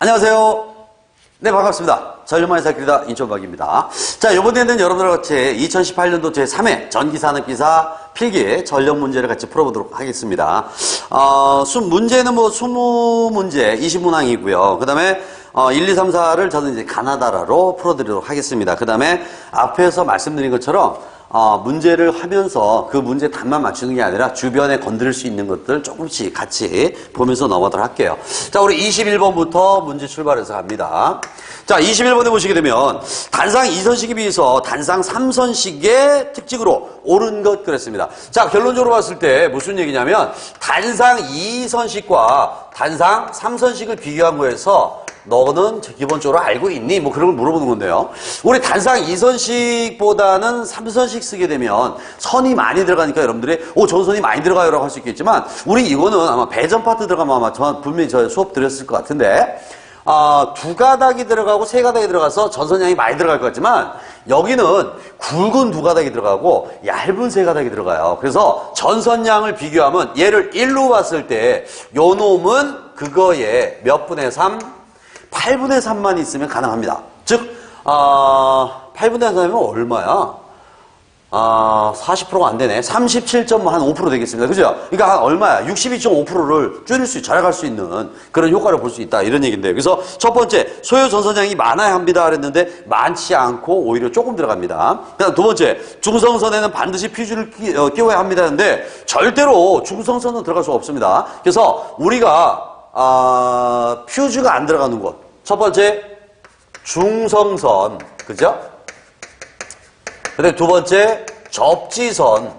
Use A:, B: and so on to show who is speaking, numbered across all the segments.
A: 안녕하세요. 네, 반갑습니다. 전력만의 살길이다 인천박입니다. 자, 이번에는 여러분들과 같이 2018년도 제3회 전기산업기사 필기 전력 문제를 같이 풀어보도록 하겠습니다. 문제는 뭐 20문제, 20문항이고요. 그 다음에 1, 2, 3, 4를 저는 이제 가나다라로 풀어드리도록 하겠습니다. 그 다음에 앞에서 말씀드린 것처럼 문제를 하면서 그 문제 답만 맞추는 게 아니라 주변에 건드릴 수 있는 것들 조금씩 같이 보면서 넘어가도록 할게요. 자, 우리 21번부터 문제 출발해서 갑니다. 자, 21번에 보시게 되면 단상 2선식에 비해서 단상 3선식의 특징으로 옳은 것 그랬습니다. 자, 결론적으로 봤을 때 무슨 얘기냐면 단상 2선식과 단상 3선식을 비교한 거에서 너는 기본적으로 알고 있니? 뭐 그런 걸 물어보는 건데요. 우리 단상 2선식보다는 3선식 쓰게 되면 선이 많이 들어가니까 여러분들이 저 선이 많이 들어가요 라고 할 수 있겠지만 우리 이거는 아마 배전 파트 들어가면 아마 분명히 저 수업 드렸을 것 같은데 두 가닥이 들어가고 세 가닥이 들어가서 전선량이 많이 들어갈 것 같지만 여기는 굵은 두 가닥이 들어가고 얇은 세 가닥이 들어가요. 그래서 전선량을 비교하면 얘를 1로 봤을 때 요 놈은 그거에 몇 분의 3? 8분의 3만 있으면 가능합니다. 즉 8분의 3이면 얼마야? 40%가 안 되네. 37.5% 되겠습니다. 그죠? 그러니까 얼마야? 62.5%를 줄일 수, 잘할 수 있는 그런 효과를 볼 수 있다. 이런 얘기인데요. 그래서 첫 번째, 소요 전선량이 많아야 합니다. 그랬는데 많지 않고 오히려 조금 들어갑니다. 그다음 두 번째, 중성선에는 반드시 퓨즈를 끼워야 합니다. 했는데 절대로 중성선은 들어갈 수 없습니다. 그래서 우리가 퓨즈가 안 들어가는 곳. 첫 번째, 중성선. 그죠? 그 다음에 두 번째, 접지선.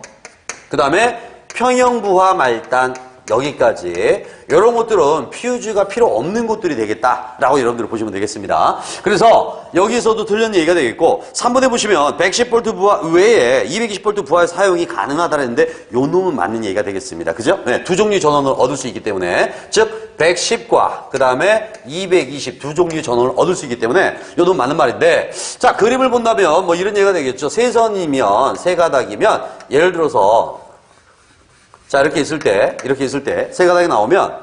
A: 그 다음에 평형부하 말단. 여기까지. 이런 것들은 퓨즈가 필요 없는 것들이 되겠다라고 여러분들 보시면 되겠습니다. 그래서 여기서도 틀린 얘기가 되겠고 3번에 보시면 110V 부하 외에 220V 부하의 사용이 가능하다는데 요 놈은 맞는 얘기가 되겠습니다. 그죠? 네, 두 종류 전원을 얻을 수 있기 때문에 즉 110과 그 다음에 220 두 종류 전원을 얻을 수 있기 때문에 요 놈은 맞는 말인데 자, 그림을 본다면 뭐 이런 얘기가 되겠죠. 세 선이면 세 가닥이면 예를 들어서 자, 이렇게 있을 때 세 가닥이 나오면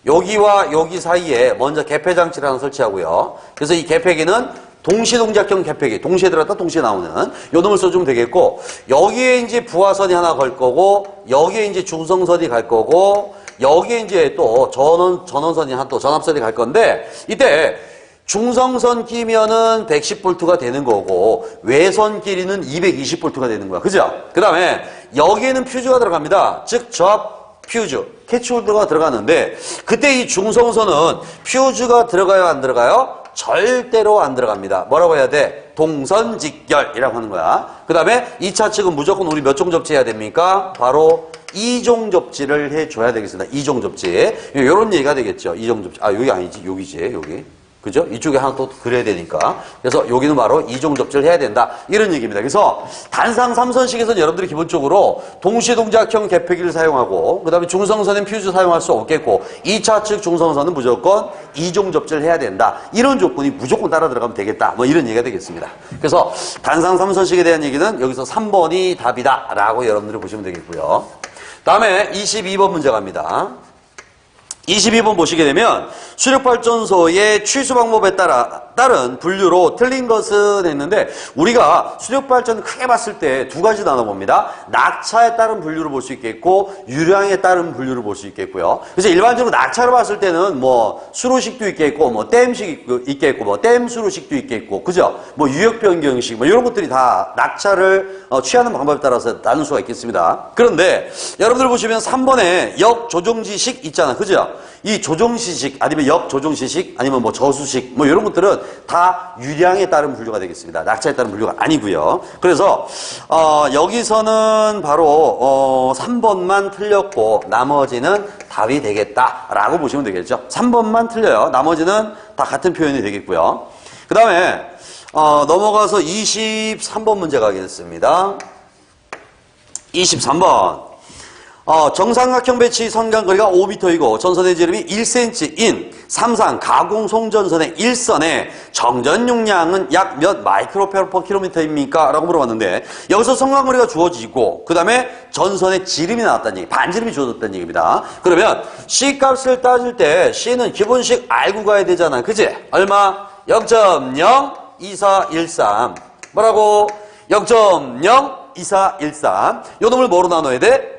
A: 여기와 여기 사이에 먼저 개폐장치를 하나 설치하고요. 그래서 이 개폐기는 동시동작형 개폐기, 동시에 들어갔다 동시에 나오는 요 놈을 써주면 되겠고 여기에 이제 부하선이 하나 갈 거고 여기에 이제 중성선이 갈 거고 여기에 이제 또 전원선이 또 전압선이 갈 건데 이때 중성선 끼면은 110V가 되는 거고 외선 끼리는 220V가 되는 거야. 그죠? 그 다음에 여기에는 퓨즈가 들어갑니다. 즉 접 퓨즈, 캐치홀더가 들어가는데 그때 이 중성선은 퓨즈가 들어가요 안 들어가요? 절대로 안 들어갑니다. 뭐라고 해야 돼? 동선직결이라고 하는 거야. 그 다음에 2차 측은 무조건 우리 몇 종 접지해야 됩니까? 바로 2종 접지를 해줘야 되겠습니다. 2종 접지. 요런 얘기가 되겠죠. 2종 접지. 여기 아니지. 여기지. 여기. 그죠? 이쪽에 하나 또 그려야 되니까. 그래서 여기는 바로 이종 접지를 해야 된다. 이런 얘기입니다. 그래서 단상 3선식에서는 여러분들이 기본적으로 동시동작형 개폐기를 사용하고 그 다음에 중성선은 퓨즈 사용할 수 없겠고 2차 측 중성선은 무조건 이종 접지를 해야 된다. 이런 조건이 무조건 따라 들어가면 되겠다. 뭐 이런 얘기가 되겠습니다. 그래서 단상 3선식에 대한 얘기는 여기서 3번이 답이다. 라고 여러분들이 보시면 되겠고요. 다음에 22번 문제 갑니다. 22번 보시게 되면 수력발전소의 취수 방법에 따른 분류로 틀린 것은 했는데 우리가 수력발전 크게 봤을 때 두 가지 나눠봅니다. 낙차에 따른 분류를 볼 수 있겠고 유량에 따른 분류를 볼 수 있겠고요. 그래서 일반적으로 낙차를 봤을 때는 뭐 수로식도 있겠고 뭐 댐식 있겠고 뭐 댐 수로식도 있겠고 그죠? 뭐 유역 변경식 뭐 이런 것들이 다 낙차를 취하는 방법에 따라서 나눌 수가 있겠습니다. 그런데 여러분들 보시면 3번에 역조정지식 있잖아. 그죠? 이 조정시식 아니면 역조정시식 아니면 뭐 저수식 뭐 이런 것들은 다 유량에 따른 분류가 되겠습니다. 낙차에 따른 분류가 아니고요. 그래서 여기서는 바로 3번만 틀렸고 나머지는 답이 되겠다라고 보시면 되겠죠. 3번만 틀려요. 나머지는 다 같은 표현이 되겠고요. 그 다음에 넘어가서 23번 문제 가겠습니다. 23번 정삼각형 배치 선간거리가 5m이고 전선의 지름이 1cm인 삼상 가공 송전선의 일선의 정전 용량은 약 몇 마이크로페로 퍼 킬로미터입니까? 라고 물어봤는데 여기서 성광거리가 주어지고 그 다음에 전선에 지름이 나왔다는 얘기, 반지름이 주어졌다는 얘기입니다. 그러면 C 값을 따질 때 C는 기본식 알고 가야 되잖아. 그치? 얼마? 0.02413 뭐라고? 0.02413 요 놈을 뭐로 나눠야 돼?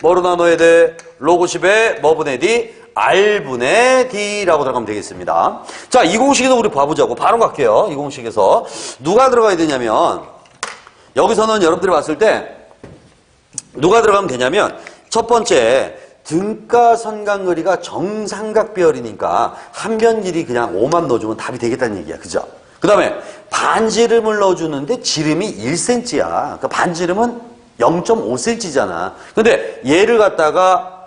A: 뭐로 나눠야 돼? 로그 10에 뭐 분의 D? R분의 D라고 들어가면 되겠습니다. 자, 이 공식에서 우리 봐보자고. 바로 갈게요. 이 공식에서. 누가 들어가야 되냐면, 여기서는 여러분들이 봤을 때, 누가 들어가면 되냐면, 첫 번째, 등가 선간거리가 정삼각 비열이니까, 한 변 길이 그냥 5만 넣어주면 답이 되겠다는 얘기야. 그죠? 그 다음에, 반지름을 넣어주는데, 지름이 1cm야. 그 반지름은 0.5cm잖아. 근데 얘를 갖다가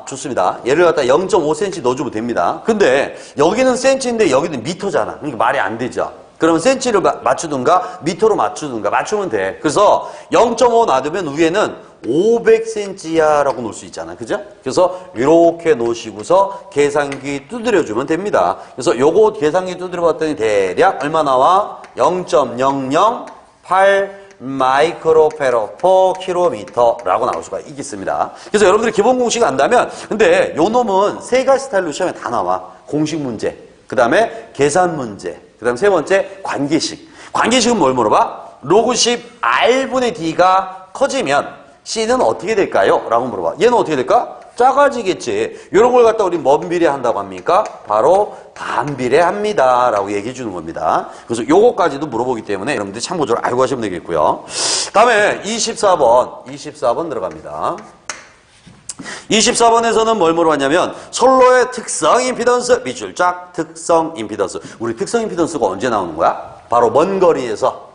A: 좋습니다. 얘를 갖다가 0.5cm 넣어주면 됩니다. 근데 여기는 cm인데 여기는 미터잖아. 그러니까 말이 안 되죠. 그러면 cm를 맞추든가 미터로 맞추든가 맞추면 돼. 그래서 0.5 놔두면 위에는 500cm야 라고 놓을 수 있잖아. 그죠? 그래서 이렇게 놓으시고서 계산기 두드려주면 됩니다. 그래서 요거 계산기 두드려 봤더니 대략 얼마 나와? 0.008 마이크로페로 퍼 킬로미터라고 나올 수가 있겠습니다. 그래서 여러분들이 기본 공식 안다면 근데 요 놈은 세 가지 스타일로 시험에 다 나와. 공식 문제, 그 다음에 계산 문제, 그 다음에 세 번째 관계식. 관계식은 뭘 물어봐? 로그 10 R분의 D가 커지면 C는 어떻게 될까요? 라고 물어봐. 얘는 어떻게 될까? 작아지겠지. 이런 걸 갖다 우리 뭔 비례한다고 합니까? 바로 반비례합니다. 라고 얘기해 주는 겁니다. 그래서 요거까지도 물어보기 때문에 여러분들이 참고적으로 알고 하시면 되겠고요. 다음에 24번 들어갑니다. 24번에서는 뭘 물어봤냐면 선로의 특성 임피던스, 밑줄짝 특성 임피던스. 우리 특성 임피던스가 언제 나오는 거야? 바로 먼 거리에서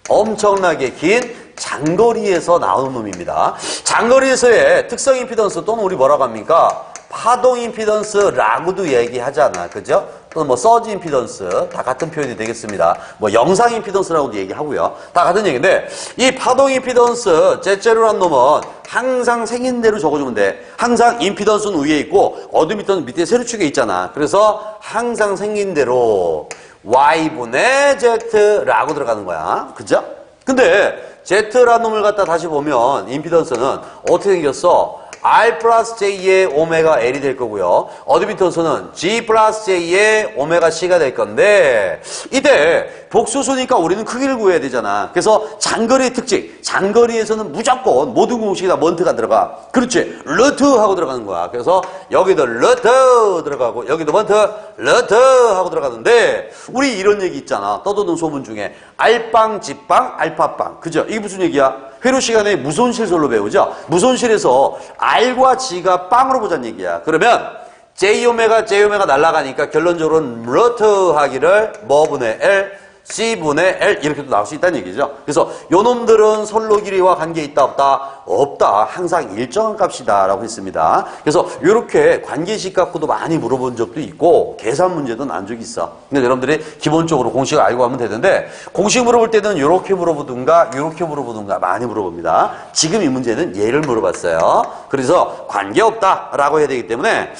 A: 엄청나게 긴 장거리에서 나오는 놈입니다. 장거리에서의 특성 임피던스 또는 우리 뭐라고 합니까? 파동 임피던스라고도 얘기하잖아. 그죠? 또는 뭐 서지 임피던스 다 같은 표현이 되겠습니다. 뭐 영상 임피던스라고도 얘기하고요. 다 같은 얘기인데 이 파동 임피던스 제제로란 놈은 항상 생긴 대로 적어주면 돼. 항상 임피던스는 위에 있고 어드미터는 밑에 세로축에 있잖아. 그래서 항상 생긴 대로 Y분의 Z라고 들어가는 거야. 그죠? 근데 Z라는 놈을 갖다 다시 보면 임피던스는 어떻게 생겼어? R 플러스 J의 오메가 L이 될 거고요. 어드미턴스는 G 플러스 J의 오메가 C가 될 건데 이때 복수수니까 우리는 크기를 구해야 되잖아. 그래서 장거리의 특징. 장거리에서는 무조건 모든 공식에다 먼트가 들어가. 그렇지. 루트 하고 들어가는 거야. 그래서 여기도 루트 들어가고 여기도 먼트 루트 하고 들어가는데 우리 이런 얘기 있잖아. 떠도는 소문 중에 알빵, 집빵, 알파빵. 그죠? 이게 무슨 얘기야? 회로 시간에 무손실설로 배우죠? 무손실에서 R과 G가 빵으로 보자는 얘기야. 그러면 J오메가 날아가니까 결론적으로는 루트 하기를 뭐분의 L, C분의 L 이렇게도 나올 수 있다는 얘기죠. 그래서 요 놈들은 선로 길이와 관계 있다 없다? 없다. 항상 일정한 값이다 라고 했습니다. 그래서 이렇게 관계식 갖고도 많이 물어본 적도 있고 계산 문제도 난 적이 있어. 근데 여러분들이 기본적으로 공식을 알고 하면 되는데 공식 물어볼 때는 이렇게 물어보든가 이렇게 물어보든가 많이 물어봅니다. 지금 이 문제는 얘를 물어봤어요. 그래서 관계없다 라고 해야 되기 때문에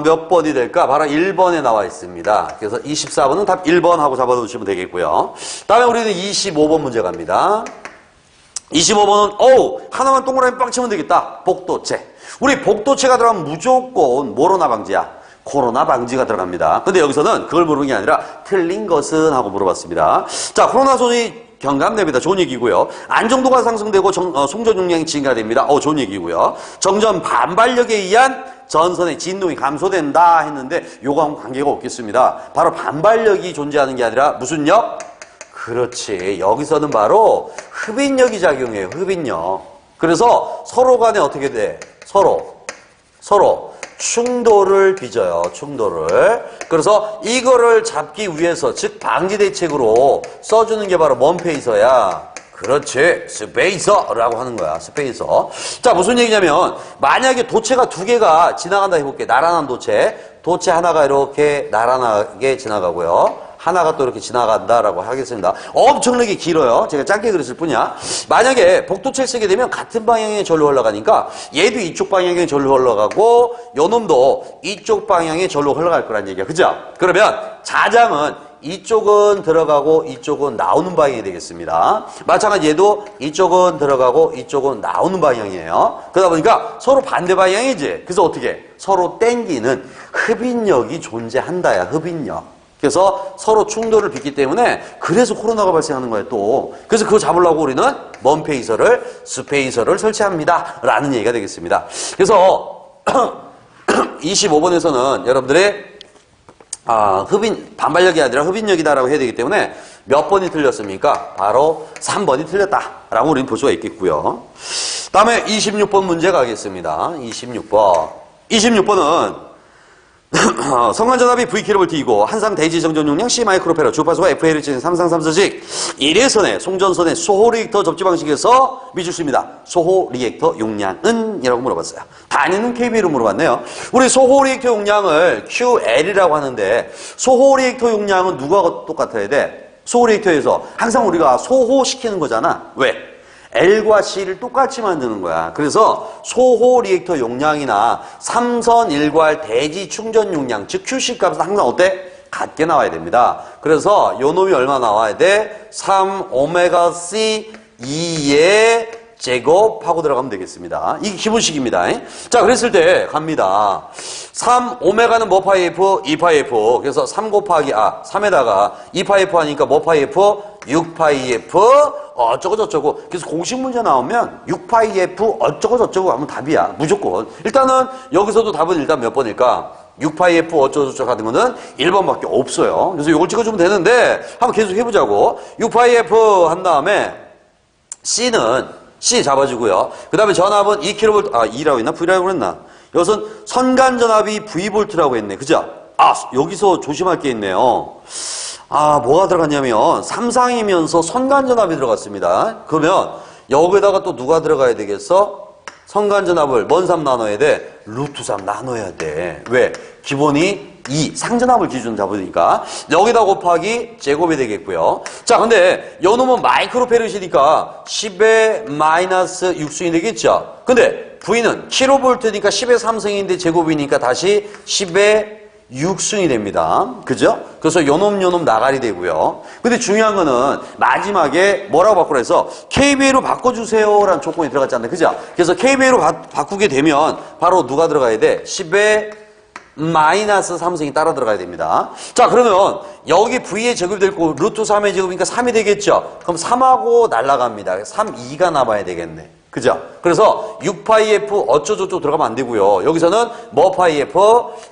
A: 몇 번이 될까? 바로 1번에 나와 있습니다. 그래서 24번은 답 1번 하고 잡아두시면 되겠고요. 다음에 우리는 25번 문제 갑니다. 25번은 하나만 동그라미 빵 치면 되겠다. 복도체. 우리 복도체가 들어가면 무조건 뭐로나 방지야? 코로나 방지가 들어갑니다. 근데 여기서는 그걸 물어본 게 아니라 틀린 것은 하고 물어봤습니다. 자, 코로나 소지 경감됩니다. 좋은 얘기고요. 안정도가 상승되고 송전 용량이 증가됩니다. 좋은 얘기고요. 정전 반발력에 의한 전선의 진동이 감소된다 했는데 요거하고 관계가 없겠습니다. 바로 반발력이 존재하는 게 아니라 무슨 력? 그렇지. 여기서는 바로 흡인력이 작용해요. 흡인력. 그래서 서로 간에 어떻게 돼? 서로 충돌을 빚어요. 충돌을. 그래서 이거를 잡기 위해서 즉 방지 대책으로 써주는 게 바로 뭔 페이서야? 그렇지. 스페이서라고 하는 거야. 스페이서. 자, 무슨 얘기냐면 만약에 도체가 두 개가 지나간다 해볼게. 나란한 도체. 도체 하나가 이렇게 나란하게 지나가고요. 하나가 또 이렇게 지나간다라고 하겠습니다. 엄청나게 길어요. 제가 짧게 그렸을 뿐이야. 만약에 복도체를 쓰게 되면 같은 방향의 절로 흘러가니까 얘도 이쪽 방향의 절로 흘러가고 요 놈도 이쪽 방향의 절로 흘러갈 거란 얘기야. 그죠? 그러면 자장은 이쪽은 들어가고 이쪽은 나오는 방향이 되겠습니다. 마찬가지 얘도 이쪽은 들어가고 이쪽은 나오는 방향이에요. 그러다 보니까 서로 반대 방향이지. 그래서 어떻게? 서로 땡기는 흡인력이 존재한다야. 흡인력. 그래서 서로 충돌을 빚기 때문에 그래서 코로나가 발생하는 거예요 또. 그래서 그거 잡으려고 우리는 먼페이서를 스페이서를 설치합니다 라는 얘기가 되겠습니다. 그래서 25번에서는 여러분들의 반발력이 아니라 흡인력이다라고 해야 되기 때문에 몇 번이 틀렸습니까? 바로 3번이 틀렸다라고 우리는 볼 수가 있겠고요. 다음에 26번 문제 가겠습니다. 26번은 성간전압이 VkVT이고 한상 대지 정전 용량 C 마이크로페라 주파수가 FLH는 3334씩 1회선의 송전선의 소호 리액터 접지 방식에서 미줄수입니다. 소호 리액터 용량은? 이라고 물어봤어요. 단위는 kB로 물어봤네요. 우리 소호 리액터 용량을 QL이라고 하는데 소호 리액터 용량은 누가 똑같아야 돼? 소호 리액터에서 항상 우리가 소호시키는 거잖아. 왜? L과 C를 똑같이 만드는 거야. 그래서 소호 리액터 용량이나 삼선 일괄 대지 충전 용량, 즉 QC 값은 항상 어때? 같게 나와야 됩니다. 그래서 요 놈이 얼마 나와야 돼? 3ωc 2의 제곱하고 들어가면 되겠습니다. 이게 기본식입니다. 자, 그랬을 때 갑니다. 3ω는 뭐 파이 F? 2파이 F. 그래서 3 곱하기 3에다가 2파이 F 하니까 뭐 파이 F? 6파이 F 어쩌고저쩌고. 그래서 공식 문제 나오면 6파이 F 어쩌고저쩌고 하면 답이야. 무조건. 일단은 여기서도 답은 일단 몇 번일까? 6파이 F 어쩌고저쩌고 하는 거는 1번밖에 없어요. 그래서 이걸 찍어주면 되는데 한번 계속 해보자고. 6파이 F 한 다음에 C는 C 잡아주고요. 그 다음에 전압은 2kV, 2라고 했나? V라고 그랬나? 이것은 선간전압이 V볼트라고 했네. 그죠? 여기서 조심할 게 있네요. 뭐가 들어갔냐면, 삼상이면서 선간전압이 들어갔습니다. 그러면, 여기다가 또 누가 들어가야 되겠어? 선간전압을 뭔 3 나눠야 돼? 루트 3 나눠야 돼. 왜? 기본이 2, 상전압을 기준 잡으니까 여기다 곱하기 제곱이 되겠고요. 자, 근데 요 놈은 마이크로페르시니까 10의 마이너스 6승이 되겠죠. 근데 V는 킬로볼트니까 10의 3승인데 제곱이니까 다시 10의 6승이 됩니다. 그죠? 그래서 요놈 나가리 되고요. 근데 중요한 거는 마지막에 뭐라고 바꾸라 해서 KBA로 바꿔주세요 라는 조건이 들어갔지 않나요? 그죠? 그래서 KBA로 바꾸게 되면 바로 누가 들어가야 돼? 10의 마이너스 3승이 따라 들어가야 됩니다. 자, 그러면 여기 V의 제곱이 되고 루트 3의 제곱이니까 3이 되겠죠? 그럼 3하고 날아갑니다. 3, 2가 남아야 되겠네. 그죠? 그래서 6파이 F 어쩌고저쩌고 들어가면 안 되고요. 여기서는 뭐 파이 F?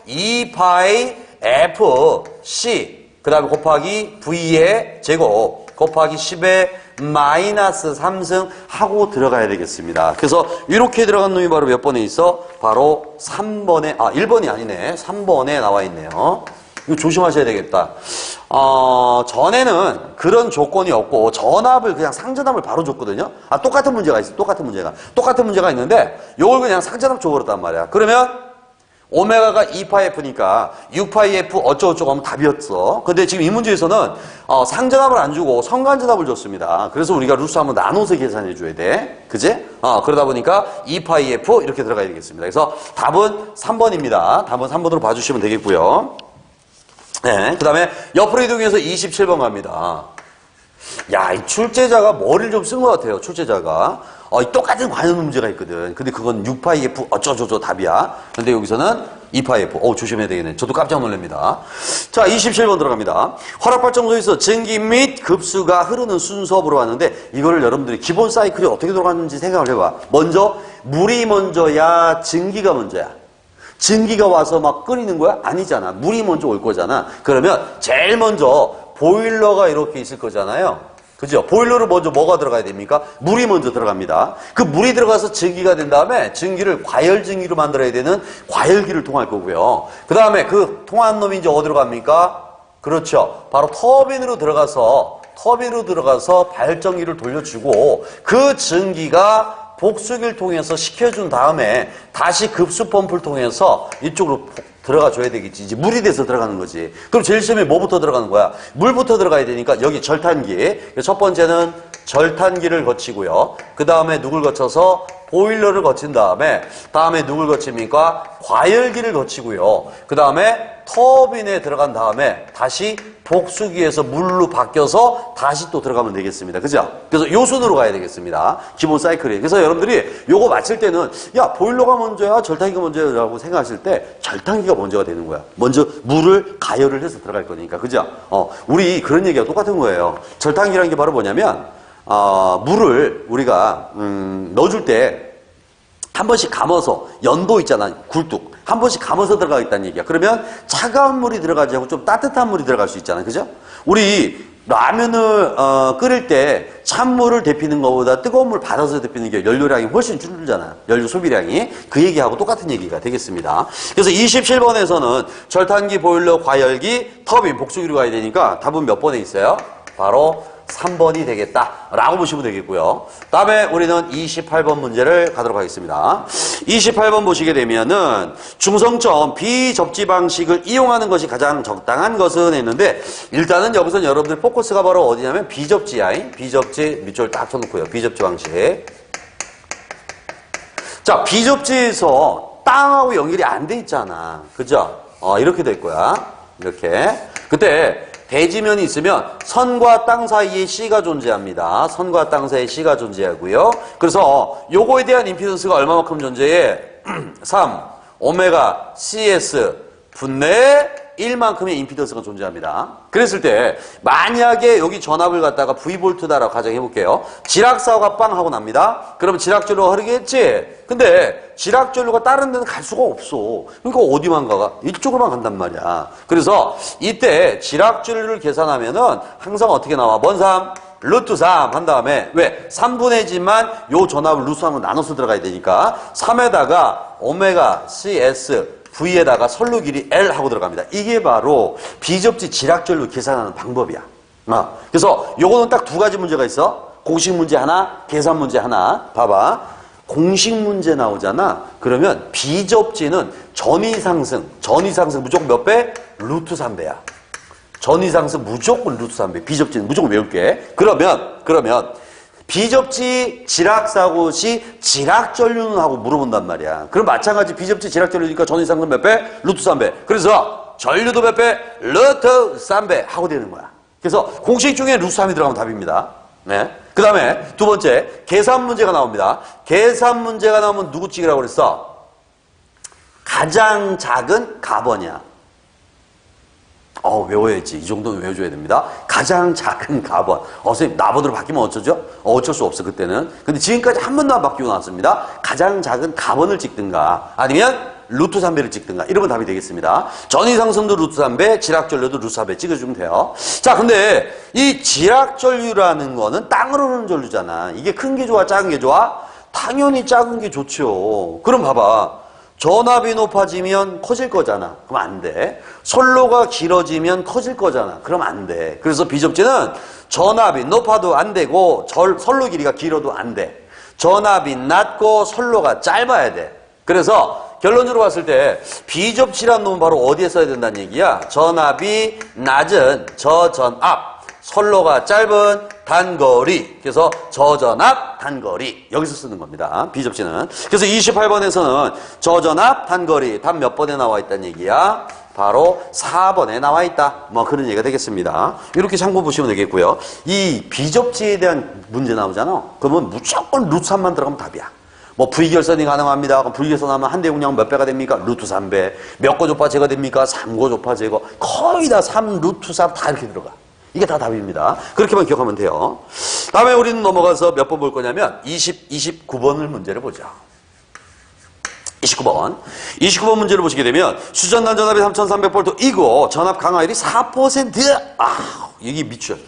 A: 2파이 F C 그 다음에 곱하기 V의 제곱 곱하기 10의 마이너스 3승 하고 들어가야 되겠습니다. 그래서 이렇게 들어간 놈이 바로 몇 번에 있어? 바로 3번에 1번이 아니네. 3번에 나와 있네요. 이거 조심하셔야 되겠다. 전에는 그런 조건이 없고 전압을 그냥 상전압을 바로 줬거든요. 똑같은 문제가 있어. 똑같은 문제가 있는데 이걸 그냥 상전압 줘버렸단 말이야. 그러면 오메가가 2파이 F니까 6파이 F 어쩌고저쩌고 하면 답이었어. 근데 지금 이 문제에서는 상전압을 안 주고 선간전압을 줬습니다. 그래서 우리가 루트 한번 나눠서 계산해 줘야 돼. 그지? 그러다 보니까 2파이 F 이렇게 들어가야 되겠습니다. 그래서 답은 3번입니다. 답은 3번으로 봐주시면 되겠고요. 네, 그 다음에 옆으로 이동해서 27번 갑니다. 야, 이 출제자가 머리를 좀 쓴 것 같아요. 출제자가. 똑같은 관련 문제가 있거든. 근데 그건 6파이 F 어쩌고저쩌고 답이야. 근데 여기서는 2파이 F. 조심해야 되겠네. 저도 깜짝 놀랍니다. 자, 27번 들어갑니다. 화력발전소에서 증기 및 급수가 흐르는 순서로 왔는데 이거를 여러분들이 기본 사이클이 어떻게 돌아가는지 생각을 해봐. 먼저 물이 먼저야 증기가 먼저야? 증기가 와서 막 끓이는 거야? 아니잖아. 물이 먼저 올 거잖아. 그러면 제일 먼저 보일러가 이렇게 있을 거잖아요. 그죠? 보일러를 먼저 뭐가 들어가야 됩니까? 물이 먼저 들어갑니다. 그 물이 들어가서 증기가 된 다음에 증기를 과열증기로 만들어야 되는 과열기를 통할 거고요. 그 다음에 그 통한 놈이 이제 어디로 갑니까? 그렇죠. 바로 터빈으로 들어가서 발전기를 돌려주고 그 증기가 복수기를 통해서 식혀준 다음에 다시 급수 펌프를 통해서 이쪽으로 들어가 줘야 되겠지. 이제 물이 돼서 들어가는 거지. 그럼 제일 처음에 뭐부터 들어가는 거야? 물부터 들어가야 되니까 여기 절탄기. 첫 번째는 절탄기를 거치고요. 그 다음에 누굴 거쳐서 보일러를 거친 다음에 누굴 거칩니까? 과열기를 거치고요. 그 다음에 터빈에 들어간 다음에 다시 복수기에서 물로 바뀌어서 다시 또 들어가면 되겠습니다. 그죠? 그래서 요 순으로 가야 되겠습니다. 기본 사이클이. 그래서 여러분들이 요거 맞힐 때는 야, 보일러가 먼저야, 절탄기가 먼저야라고 생각하실 때 절탄기가 먼저가 되는 거야. 먼저 물을 가열을 해서 들어갈 거니까. 그죠? 우리 그런 얘기가 똑같은 거예요. 절탄기라는 게 바로 뭐냐면 물을 우리가 넣어줄 때 한 번씩 감아서 연도 있잖아. 굴뚝. 한 번씩 감아서 들어가겠다는 얘기야. 그러면 차가운 물이 들어가지 않고 좀 따뜻한 물이 들어갈 수 있잖아. 그죠? 우리 라면을 끓일 때 찬물을 데피는 것보다 뜨거운 물 받아서 데피는 게 연료량이 훨씬 줄잖아. 연료 소비량이. 그 얘기하고 똑같은 얘기가 되겠습니다. 그래서 27번에서는 절탄기, 보일러, 과열기, 터빈, 복수기로 가야 되니까 답은 몇 번에 있어요? 바로 3번이 되겠다라고 보시면 되겠고요. 다음에 우리는 28번 문제를 가도록 하겠습니다. 28번 보시게 되면은 중성점 비접지 방식을 이용하는 것이 가장 적당한 것은 했는데 일단은 여기서 여러분들 포커스가 바로 어디냐면 비접지야. 비접지 밑줄 딱 쳐놓고요. 비접지 방식. 자, 비접지에서 땅하고 연결이 안 돼 있잖아. 그죠? 이렇게 될 거야. 이렇게. 그때 대지면이 있으면 선과 땅 사이에 C가 존재합니다. 선과 땅 사이에 C가 존재하고요. 그래서 요거에 대한 임피던스가 얼마만큼 존재해? 3 오메가 CS 분의 1만큼의 임피던스가 존재합니다. 그랬을 때 만약에 여기 전압을 갖다가 V볼트다라고 가정해 볼게요. 지락사고가 빵 하고 납니다. 그러면 지락전류가 흐르겠지? 근데 지락전류가 다른 데는 갈 수가 없어. 그러니까 어디만 가가? 이쪽으로만 간단 말이야. 그래서 이때 지락전류를 계산하면은 항상 어떻게 나와? 뭔 3? 루트 3 한 다음에 왜? 3분의 G만 요 전압을 루트 3으로 나눠서 들어가야 되니까 3에다가 오메가 CS V에다가 선로 길이 L 하고 들어갑니다. 이게 바로 비접지 지락전류 계산하는 방법이야. 그래서 요거는 딱 두 가지 문제가 있어. 공식 문제 하나, 계산 문제 하나. 봐봐. 공식 문제 나오잖아. 그러면 비접지는 전위상승 무조건 몇 배? 루트 3배야. 전위상승 무조건 루트 3배. 비접지는 무조건 외울게. 그러면 비접지 지락사고 시 지락전류는 하고 물어본단 말이야. 그럼 마찬가지 비접지 지락전류니까 전위상승 몇 배? 루트 3배. 그래서 전류도 몇 배? 루트 3배 하고 되는 거야. 그래서 공식 중에 루트 3이 들어가면 답입니다. 네. 그 다음에 두 번째 계산 문제가 나옵니다. 계산 문제가 나오면 누구 찍으라고 그랬어? 가장 작은 가번이야. 외워야지. 이 정도는 외워줘야 됩니다. 가장 작은 가번. 선생님, 나번으로 바뀌면 어쩌죠? 어쩔 수 없어, 그때는. 근데 지금까지 한 번도 안 바뀌고 나왔습니다. 가장 작은 가번을 찍든가, 아니면 루트 3배를 찍든가, 이러면 답이 되겠습니다. 전위상승도 루트 3배, 지락전류도 루트 4배 찍어주면 돼요. 자, 근데 이 지락전류라는 거는 땅으로 흐르는 전류잖아. 이게 큰 게 좋아, 작은 게 좋아? 당연히 작은 게 좋죠. 그럼 봐봐. 전압이 높아지면 커질 거잖아. 그럼 안 돼. 선로가 길어지면 커질 거잖아. 그럼 안 돼. 그래서 비접지는 전압이 높아도 안 되고 선로 길이가 길어도 안 돼. 전압이 낮고 선로가 짧아야 돼. 그래서 결론적으로 봤을 때 비접지란 놈은 바로 어디에 써야 된다는 얘기야? 전압이 낮은 저전압, 선로가 짧은 단거리. 그래서 저전압, 단거리. 여기서 쓰는 겁니다. 비접지는. 그래서 28번에서는 저전압, 단거리. 답 몇 번에 나와 있다는 얘기야? 바로 4번에 나와 있다. 그런 얘기가 되겠습니다. 이렇게 참고 보시면 되겠고요. 이 비접지에 대한 문제 나오잖아. 그러면 무조건 루트 3만 들어가면 답이야. V결선이 가능합니다. 그럼 V결선하면 한 대용량 몇 배가 됩니까? 루트 3배. 몇 거 조파 제거 됩니까? 3거 조파 제거. 거의 다 3, 루트 3 다 이렇게 들어가. 이게 다 답입니다. 그렇게만 기억하면 돼요. 다음에 우리는 넘어가서 몇 번 볼 거냐면 29번을 문제를 보자. 29번 문제를 보시게 되면 수전단 전압이 3300V 이고 전압 강화율이 4%. 이게 밑줄.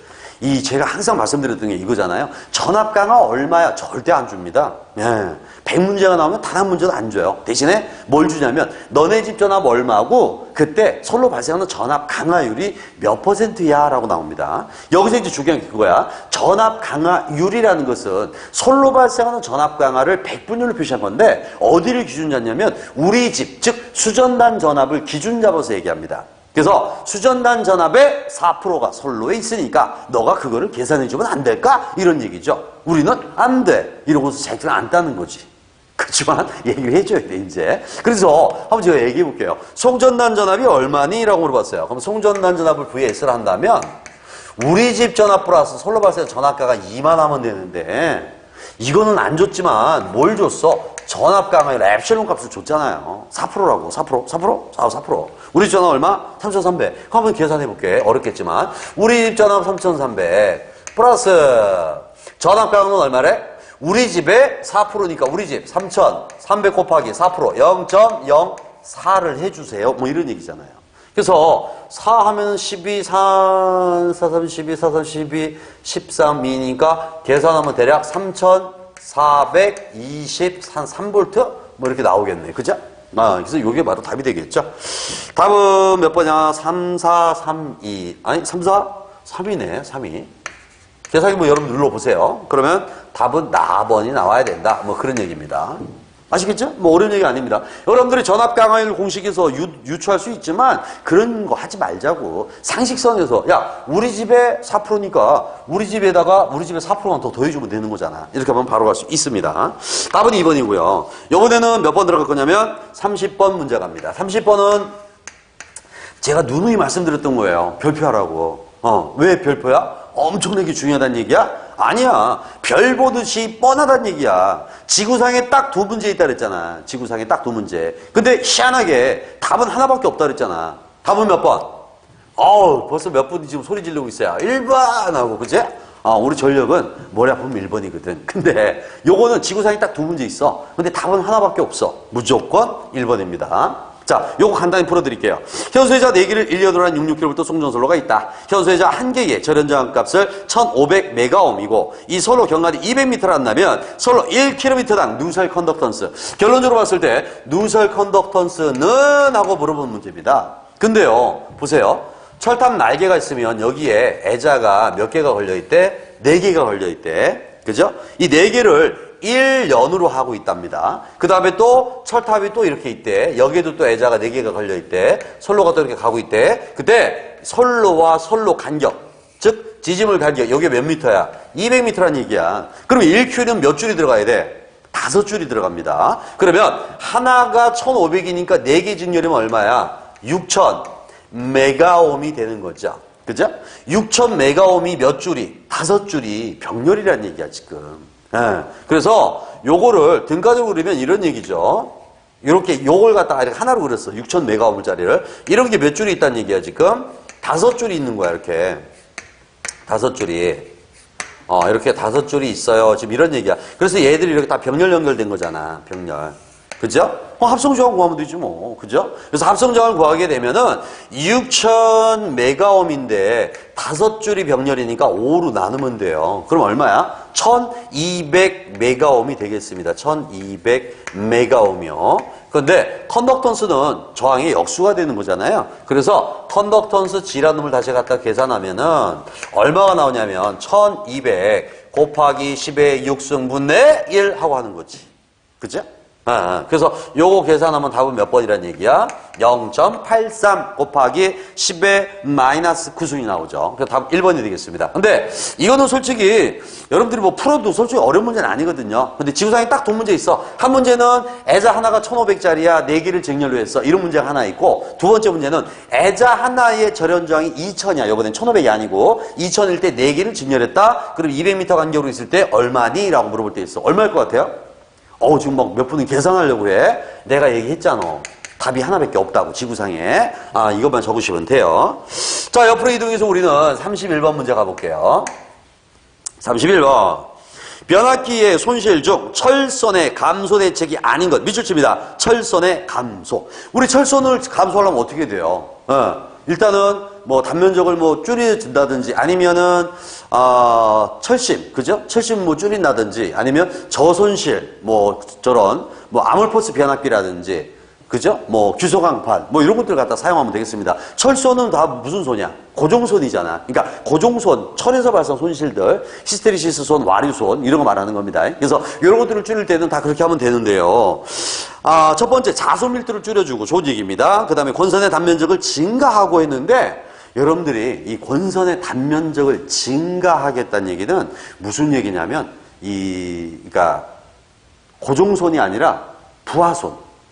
A: 제가 항상 말씀드렸던 게 이거잖아요. 전압 강화 얼마야? 절대 안 줍니다. 예. 100문제가 나오면 단 한 문제도 안 줘요. 대신에 뭘 주냐면 너네 집 전압 얼마고 그때 솔로 발생하는 전압 강화율이 몇 %야? 라고 나옵니다. 여기서 이제 중요한 게 그거야. 전압 강화율이라는 것은 솔로 발생하는 전압 강화를 100분율로 표시한 건데 어디를 기준 잡냐면 우리 집, 즉 수전단 전압을 기준 잡아서 얘기합니다. 그래서 수전단 전압의 4%가 솔로에 있으니까 너가 그거를 계산해주면 안 될까? 이런 얘기죠. 우리는 안 돼. 이러고서 자기가 안 따는 거지. 그렇지만 얘기를 해줘야 돼 이제. 그래서 한번 제가 얘기해 볼게요. 송전단 전압이 얼마니? 라고 물어봤어요. 그럼 송전단 전압을 VS를 한다면 우리 집 전압 플러스 솔로 발생 전압가가 2만 하면 되는데 이거는 안 줬지만 뭘 줬어? 전압 강화율 엡실론 값을 줬잖아요. 4%라고. 4%? 4%. 우리 전압 얼마? 3,300. 한번 계산해 볼게. 어렵겠지만 우리 집 전압 3,300 플러스 전압 강화는 얼마래? 우리 집에 4%니까 우리 집 3,300 곱하기 4% 0.04를 해주세요. 뭐 이런 얘기잖아요. 그래서 4 하면 12, 4, 3, 12, 4, 3, 12, 13, 2니까 계산하면 대략 3,423V? 뭐 이렇게 나오겠네. 그죠? 그래서 이게 바로 답이 되겠죠? 답은 몇 번이야? 3, 4, 3, 2. 아니, 3, 4, 3이네. 3이. 계산기 뭐 여러분 눌러보세요. 그러면 답은 나번이 나와야 된다. 뭐 그런 얘기입니다. 아시겠죠? 뭐 어려운 얘기 아닙니다. 여러분들이 전압 강화율 공식에서 유추할 수 있지만 그런 거 하지 말자고. 상식선에서 야 우리 집에 4%니까 우리 집에 4%만 더 더해주면 되는 거잖아. 이렇게 하면 바로 갈 수 있습니다. 답은 2번이고요. 이번에는 몇 번 들어갈 거냐면 30번 문제 갑니다. 30번은 제가 누누이 말씀드렸던 거예요. 별표하라고. 왜 별표야? 엄청나게 중요하다는 얘기야? 아니야. 별 보듯이 뻔하다는 얘기야. 지구상에 딱 2문제 있다 그랬잖아. 지구상에 딱 2문제. 근데 희한하게 답은 하나밖에 없다 그랬잖아. 답은 몇 번? 벌써 몇 분이 지금 소리 지르고 있어요. 1번 하고, 그치? 우리 전력은 머리 아프면 1번이거든. 근데 요거는 지구상에 딱 2문제 있어. 근데 답은 하나밖에 없어. 무조건 1번입니다. 자, 요거 간단히 풀어드릴게요. 현수회자 4개를 1년으로 한 66kV 송전솔로가 있다. 현수회자 1개의 절연저항값을 1500메가옴이고 이 솔로 경관이 200m를 한다면 솔로 1km당 누설 컨덕턴스. 결론적으로 봤을 때 누설 컨덕턴스는 하고 물어보는 문제입니다. 근데요, 보세요. 철탑 날개가 있으면 여기에 애자가 몇 개가 걸려있대? 4개가 걸려있대. 그죠? 이 4개를 1년으로 하고 있답니다. 그 다음에 또 철탑이 또 이렇게 있대. 여기에도 또 애자가 4개가 걸려있대. 솔로가 또 이렇게 가고 있대. 그때 솔로와 솔로 간격, 즉 지지물 간격, 여기 몇 미터야? 200m란 얘기야. 그러면 1Q는 몇 줄이 들어가야 돼? 5줄이 들어갑니다. 그러면 하나가 1500이니까 4개 직렬이면 얼마야? 6000메가옴이 되는 거죠. 그죠? 6000메가옴이 몇 줄이? 5줄이 병렬이라는 얘기야 지금. 그래서 요거를 등가적으로 그리면 이런 얘기죠. 이렇게 요걸 갖다가 이렇게 하나로 그렸어. 6000메가옴짜리를. 이런 게 몇 줄이 있다는 얘기야 지금? 5줄이 있는 거야 이렇게. 5줄이. 이렇게 5줄이 있어요. 지금 이런 얘기야. 그래서 얘들이 이렇게 다 병렬 연결된 거잖아. 병렬. 그죠? 합성저항 구하면 되지 뭐. 그죠? 그래서 합성저항을 구하게 되면은 6000메가옴인데 5줄이 병렬이니까 5로 나누면 돼요. 그럼 얼마야? 1200메가옴이 되겠습니다. 1200메가옴이요. 그런데 컨덕턴스는 저항의 역수가 되는 거잖아요. 그래서 컨덕턴스 G라는 놈을 다시 갖다 계산하면은 얼마가 나오냐면 1200 곱하기 10의 6승분의 1 하고 하는 거지. 그죠? 그래서 요거 계산하면 답은 몇 번이란 얘기야? 0.83 곱하기 10의 마이너스 9승이 나오죠. 그래서 답 1번이 되겠습니다. 근데 이거는 솔직히 여러분들이 뭐 풀어도 솔직히 어려운 문제는 아니거든요. 근데 지구상에 딱 2문제 있어. 한 문제는 애자 하나가 1500짜리야. 4개를 직렬로 했어. 이런 문제가 하나 있고, 두 번째 문제는 애자 하나의 절연저항이 2000이야. 이번엔 1500이 아니고 2000일 때 4개를 직렬했다. 그럼 200m 간격으로 있을 때 얼마니? 라고 물어볼 때 있어. 얼마일 것 같아요? 지금 막 몇 분이 계산하려고 해. 내가 얘기했잖아. 답이 하나밖에 없다고, 지구상에. 이것만 적으시면 돼요. 자, 옆으로 이동해서 우리는 31번 문제 가볼게요. 31번. 변압기의 손실 중 철선의 감소 대책이 아닌 것. 밑줄칩니다. 철선의 감소. 우리 철선을 감소하려면 어떻게 돼요? 일단은 뭐 단면적을 뭐 줄여준다든지 아니면은 철심, 그죠? 철심 뭐 줄인다든지 아니면 저손실 뭐 저런 뭐 아몰포스 변압기라든지 그죠? 뭐 규소강판 뭐 이런 것들 갖다 사용하면 되겠습니다. 철소는 다 무슨 소냐? 고종손이잖아. 그러니까 고종손, 철에서 발생 손실들, 히스테리시스손, 와류손 이런 거 말하는 겁니다. 그래서 이런 것들을 줄일 때는 다 그렇게 하면 되는데요. 첫 번째 자소밀도를 줄여주고 좋은 얘기입니다. 그 다음에 권선의 단면적을 증가하고 했는데 여러분들이 이 권선의 단면적을 증가하겠다는 얘기는 무슨 얘기냐면 그러니까 고종손이 아니라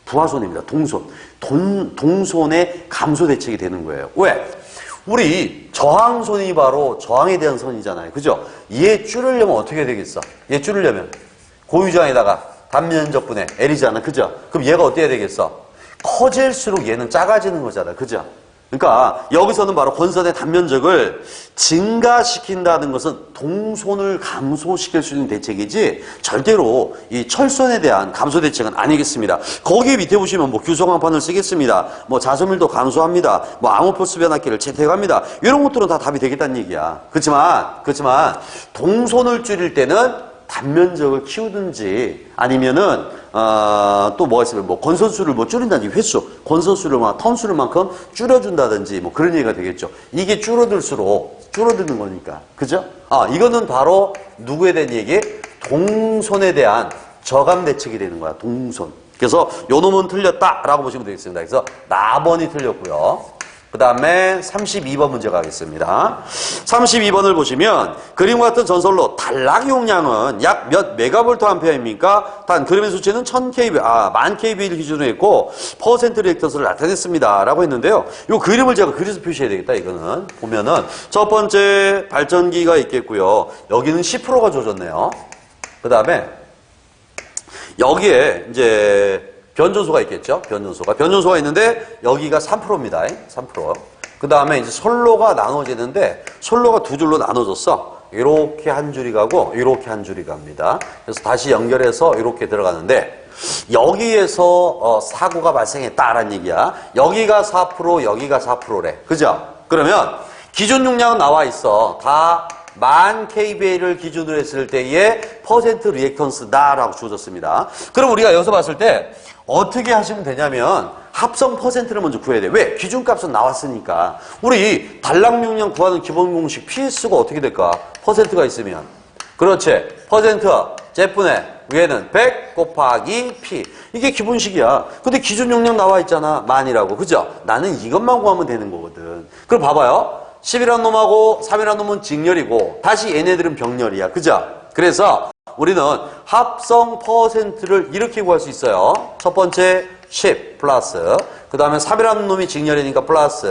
A: 부하손입니다. 동손의 감소 대책이 되는 거예요. 왜? 우리 저항손이 바로 저항에 대한 선이잖아요. 그죠? 얘 줄이려면 어떻게 되겠어? 얘 줄이려면 고유저항에다가 단면적분의 L이잖아. 그죠? 그럼 얘가 어떻게 해야 되겠어? 커질수록 얘는 작아지는 거잖아. 그죠? 그러니까 여기서는 바로 권선의 단면적을 증가시킨다는 것은 동손을 감소시킬 수 있는 대책이지 절대로 이 철선에 대한 감소 대책은 아니겠습니다. 거기 밑에 보시면 뭐 규소강판을 쓰겠습니다. 뭐 자소밀도 감소합니다. 뭐 아모포스 변압기를 채택합니다. 이런 것들은 다 답이 되겠다는 얘기야. 그렇지만 동손을 줄일 때는 단면적을 키우든지 아니면은 또 뭐가 있으면 뭐 건선수를 뭐 줄인다든지 횟수, 건선수를 막 턴수를만큼 줄여준다든지 뭐 그런 얘기가 되겠죠. 이게 줄어들수록 줄어드는 거니까, 그죠? 이거는 바로 누구에 대한 얘기? 동손에 대한 저감 대책이 되는 거야. 동손. 그래서 요 놈은 틀렸다라고 보시면 되겠습니다. 그래서 나번이 틀렸고요. 그 다음에 32번 문제 가겠습니다. 32번을 보시면 그림과 같은 전설로 단락 용량은 약 몇 메가볼트 암페어입니까? 단 그림의 수치는 1000kb, 10,000kb를 기준으로 했고 퍼센트 리액턴스를 나타냈습니다. 라고 했는데요. 이 그림을 제가 그려서 표시해야 되겠다. 이거는 보면은 첫 번째 발전기가 있겠고요. 여기는 10%가 조졌네요. 그 다음에 여기에 이제 변전소가 있겠죠? 변전소가 있는데 여기가 3%입니다. 3%. 그 다음에 이제 선로가 나눠지는데 선로가 두 줄로 나눠졌어. 이렇게 한 줄이 가고 이렇게 한 줄이 갑니다. 그래서 다시 연결해서 이렇게 들어가는데 여기에서 사고가 발생했다라는 얘기야. 여기가 4%, 여기가 4%래. 그죠? 그러면 기준 용량은 나와 있어. 다 10,000kV를 기준으로 했을 때의 퍼센트 리액턴스다라고 주어졌습니다. 그럼 우리가 여기서 봤을 때 어떻게 하시면 되냐면 합성 퍼센트를 먼저 구해야 돼. 왜? 기준값은 나왔으니까. 우리 단락 용량 구하는 기본 공식 PS가 어떻게 될까? 퍼센트가 있으면. 그렇지. 퍼센트 Z분의 위에는 100 곱하기 P. 이게 기본식이야. 근데 기준 용량 나와 있잖아. 만이라고. 그죠? 나는 이것만 구하면 되는 거거든. 그럼 봐봐요. 10이라는 놈하고 3이라는 놈은 직렬이고 다시 얘네들은 병렬이야. 그죠? 그래서 우리는 합성 퍼센트를 이렇게 구할 수 있어요. 첫 번째 10 플러스 그 다음에 3이라는 놈이 직렬이니까 플러스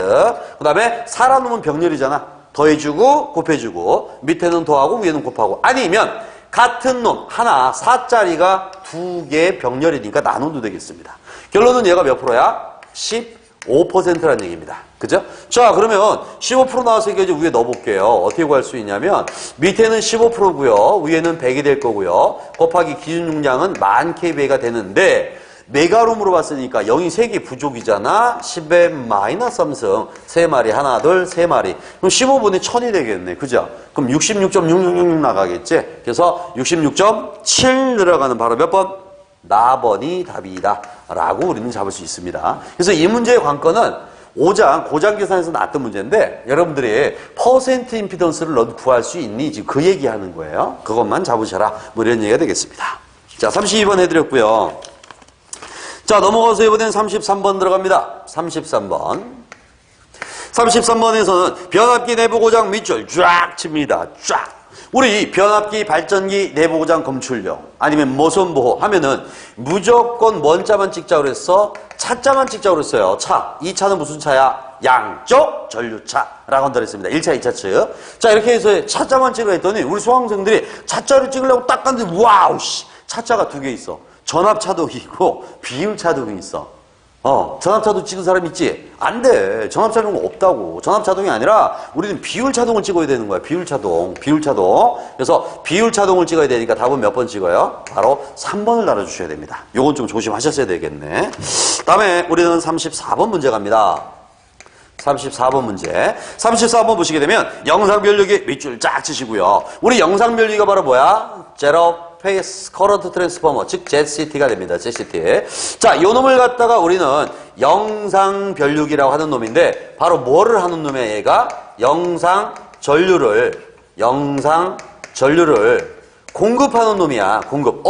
A: 그 다음에 4라는 놈은 병렬이잖아. 더해주고 곱해주고 밑에는 더하고 위에는 곱하고 아니면 같은 놈 하나 4짜리가 두 개 병렬이니까 나눠도 되겠습니다. 결론은 얘가 몇 프로야? 15%라는 얘기입니다. 그죠? 자, 그러면 15% 나왔으니까 이제 위에 넣어볼게요. 어떻게 구할 수 있냐면, 밑에는 15%고요. 위에는 100이 될 거고요. 곱하기 기준 용량은 10,000kV가 되는데, 메가로 물어봤으니까 0이 3개 부족이잖아. 10의 마이너스 3승. 3마리, 하나, 둘, 3마리. 그럼 15분의 1000이 되겠네. 그죠? 그럼 66.6666 나가겠지? 그래서 66.7 들어가는 바로 몇 번? 나번이 답이다. 라고 우리는 잡을 수 있습니다. 그래서 이 문제의 관건은 5장, 고장 계산에서 나왔던 문제인데 여러분들이 퍼센트 임피던스를 구할 수 있니? 지금 그 얘기하는 거예요. 그것만 잡으셔라. 뭐 이런 얘기가 되겠습니다. 자, 32번 해드렸고요. 자, 넘어가서 이번엔 33번 들어갑니다. 33번. 33번에서는 변압기 내부 고장 밑줄 쫙 칩니다. 쫙. 우리 변압기, 발전기, 내부 고장 검출용 아니면 모선보호 하면은 무조건 뭔자만 찍자고 그랬어? 차자만 찍자고 그랬어요. 차. 이 차는 무슨 차야? 양쪽 전류차라고 한다 그랬습니다. 1차, 2차 측. 자, 이렇게 해서 차자만 찍으라 했더니 우리 수강생들이 차자를 찍으려고 딱 갔는데 와우 씨. 차자가 두 개 있어. 전압차동이 있고 비율차동이 있어. 전압차동 찍은 사람 있지? 안 돼. 전압차동은 없다고. 전압차동이 아니라 우리는 비율차동을 찍어야 되는 거야. 비율차동. 그래서 비율차동을 찍어야 되니까 답은 몇 번 찍어요? 바로 3번을 달아주셔야 됩니다. 요건 좀 조심하셨어야 되겠네. 다음에 우리는 34번 문제 갑니다. 34번 문제. 34번 보시게 되면 영상 변력이 밑줄 쫙 치시고요. 우리 영상 변력이가 바로 뭐야? 제로 페이스 커런트 트랜스포머, 즉 ZCT가 됩니다. ZCT. 자, 요 놈을 갖다가 우리는 영상 변력이라고 하는 놈인데 바로 뭐를 하는 놈이야? 얘가 영상 전류를 공급하는 놈이야. 공급.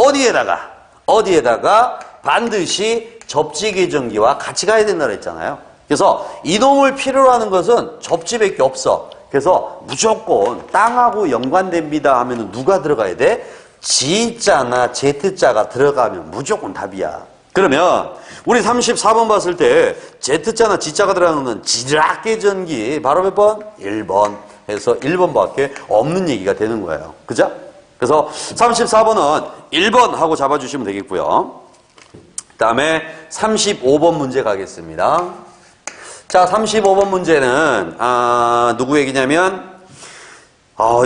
A: 어디에다가 반드시 접지 계전기와 같이 가야 된다고 했잖아요. 그래서 이놈을 필요로 하는 것은 접지밖에 없어. 그래서 무조건 땅하고 연관됩니다 하면 누가 들어가야 돼? G자나 Z자가 들어가면 무조건 답이야. 그러면 우리 34번 봤을 때 Z자나 G자가 들어가는 지락 계전기 바로 몇 번? 1번 해서 1번밖에 없는 얘기가 되는 거예요. 그죠? 그래서 34번은 1번 하고 잡아주시면 되겠고요. 그 다음에 35번 문제 가겠습니다. 자, 35번 문제는 누구 얘기냐면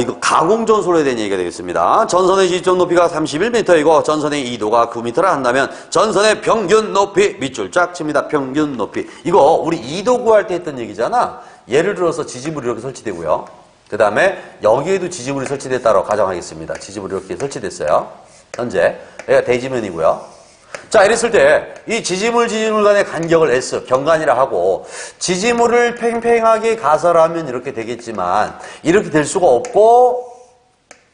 A: 이거 가공전솔에 대한 얘기가 되겠습니다. 전선의 지점 높이가 31m이고 전선의 이도가 9m라 한다면 전선의 평균 높이 밑줄 쫙 칩니다. 평균 높이. 이거 우리 이도 구할 때 했던 얘기잖아. 예를 들어서 지지물이 이렇게 설치되고요. 그 다음에 여기에도 지지물이 설치됐다고 가정하겠습니다. 지지물이 이렇게 설치됐어요. 현재 여기가 대지면이고요. 자, 이랬을 때 이 지지물 간의 간격을 S, 경간이라 하고 지지물을 팽팽하게 가설하면 이렇게 되겠지만 이렇게 될 수가 없고